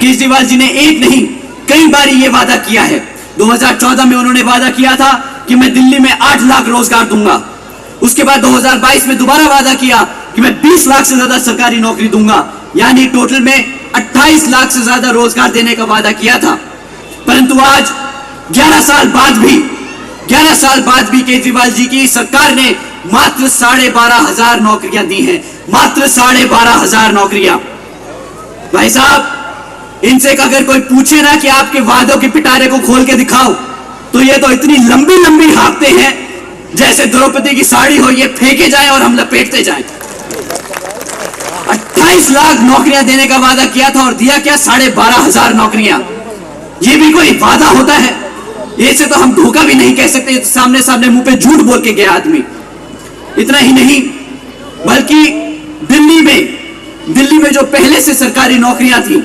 केजरीवाल जी ने एक नहीं कई बार ये वादा किया है। 2014 में उन्होंने वादा किया था कि मैं दिल्ली में 8 लाख रोजगार दूंगा। उसके बाद 2022 में दोबारा वादा किया कि मैं 20 लाख से ज्यादा सरकारी नौकरी दूंगा, यानी टोटल में 28 लाख से ज्यादा रोजगार देने का वादा किया था। परंतु आज 11 साल बाद भी केजरीवाल जी की सरकार ने मात्र 12,500 नौकरियां दी हैं, मात्र 12,500 नौकरियां। भाई साहब, इनसे अगर कोई पूछे ना कि आपके वादों के पिटारे को खोल के दिखाओ, तो ये तो इतनी लंबी लंबी हाँकते हैं जैसे द्रौपदी की साड़ी हो, ये फेंके जाए और हम लपेटते जाएं। 28 लाख नौकरियां देने का वादा किया था और दिया क्या? 12,500 नौकरियां। ये भी कोई वादा होता है? ऐसे तो हम धोखा भी नहीं कह सकते, सामने सामने मुंह पे झूठ बोल के गया आदमी। इतना ही नहीं, बल्कि दिल्ली में जो पहले से सरकारी नौकरियां थी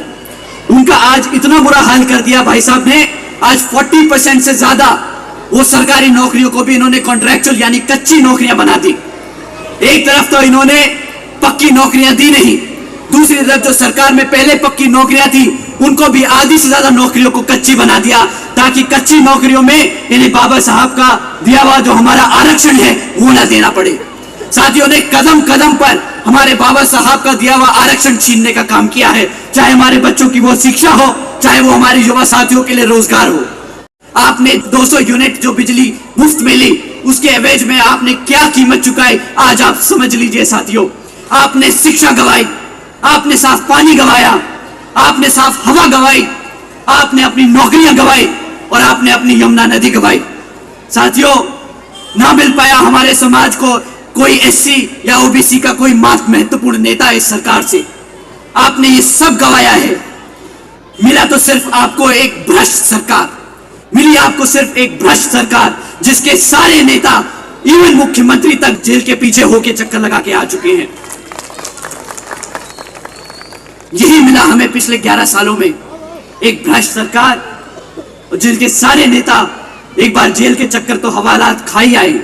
उनका आज इतना बुरा हाल कर दिया भाई साहब ने। आज 40% से ज्यादा वो सरकारी नौकरियों को भी इन्होंने कॉन्ट्रैक्चुअल यानी कच्ची नौकरियां बना दी। एक तरफ तो इन्होंने पक्की नौकरियां दी नहीं, दूसरी तरफ जो सरकार में पहले पक्की नौकरियां थी उनको भी आधी से ज्यादा नौकरियों को कच्ची बना दिया, ताकि कच्ची नौकरियों में इन्हें बाबा साहब का दिया हुआ जो हमारा आरक्षण है वो ना देना पड़े। साथियों ने कदम कदम पर हमारे बाबा साहब का दिया हुआ आरक्षण छीनने का काम किया है, चाहे हमारे बच्चों की वो शिक्षा हो, चाहे वो हमारे युवा साथियों के लिए रोजगार हो। आपने 200 यूनिट जो बिजली मुफ्त मिली, उसके एवज में आपने क्या कीमत चुकाई, आज आप समझ लीजिए साथियों। आपने शिक्षा गवाई, आपने साफ पानी गवाया, आपने साफ हवा गवाई, आपने अपनी नौकरियां गवाई और आपने अपनी यमुना नदी गवाई। साथियों, ना मिल पाया हमारे समाज को कोई एससी या ओबीसी का कोई महत्वपूर्ण नेता इस सरकार से। आपने ये सब गवाया है। मिला तो सिर्फ आपको एक भ्रष्ट सरकार, मिली आपको सिर्फ एक भ्रष्ट सरकार जिसके सारे नेता इवन मुख्यमंत्री तक जेल के पीछे होके चक्कर लगा के आ चुके हैं। यही मिला हमें पिछले 11 सालों में, एक भ्रष्ट सरकार जिनके सारे नेता एक बार जेल के चक्कर तो हवालात खाई आए।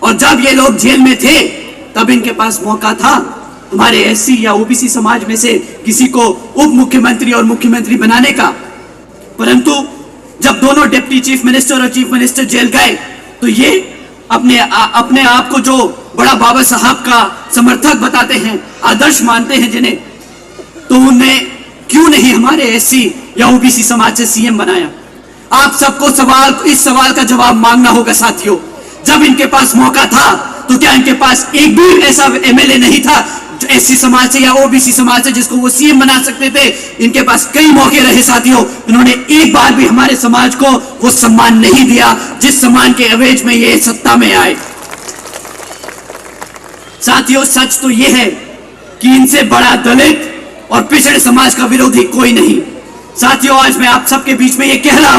और जब ये लोग जेल में थे तब इनके पास मौका था हमारे एससी या ओबीसी समाज में से किसी को उप मुख्यमंत्री और मुख्यमंत्री बनाने का। परंतु जब दोनों डिप्टी चीफ मिनिस्टर और चीफ मिनिस्टर जेल गए तो ये अपने आप को जो बड़ा बाबा साहब का समर्थक बताते हैं, आदर्श मानते हैं जिन्हें, तो उन्हें क्यों नहीं हमारे एससी या ओबीसी समाज से सीएम बनाया? आप सबको इस सवाल का जवाब मांगना होगा साथियों। जब इनके पास मौका था तो क्या इनके पास एक भी ऐसा एमएलए नहीं था जो एससी समाज से या ओबीसी समाज से जिसको वो सीएम बना सकते थे? इनके पास कई मौके रहे साथियों, इन्होंने एक बार भी हमारे समाज को वो सम्मान नहीं दिया जिस सम्मान के एवज में ये सत्ता में आए। साथियों, सच तो ये है कि इनसे बड़ा दलित और पिछड़े समाज का विरोधी कोई नहीं। साथियों, आज मैं आप सबके बीच में ये कह रहा हूं